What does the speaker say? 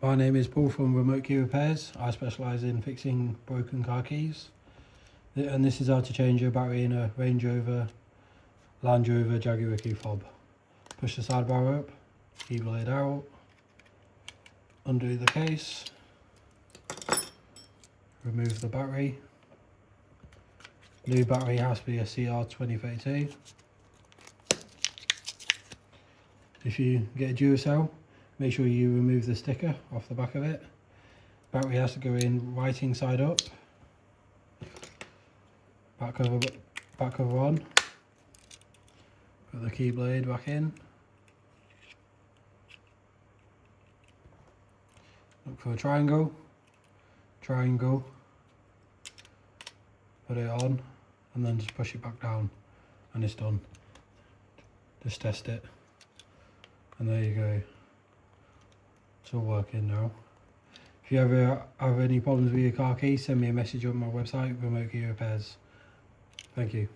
My name is Paul from Remote Key Repairs. I specialise in fixing broken car keys. And this is how to change your battery in a Range Rover, Land Rover, Jaguar key fob. Push the sidebar up, key blade out, undo the case, remove the battery. New battery has to be a CR2032. If you get a Duracell, make sure you remove the sticker off the back of it. Battery has to go in right-hand side up. Back cover on. Put the key blade back in. Look for a triangle. Triangle. Put it on and then just push it back down and it's done. Just test it. And there you go. It's all working now. If you ever have any problems with your car keys, send me a message on my website, Remote Key Repairs. Thank you.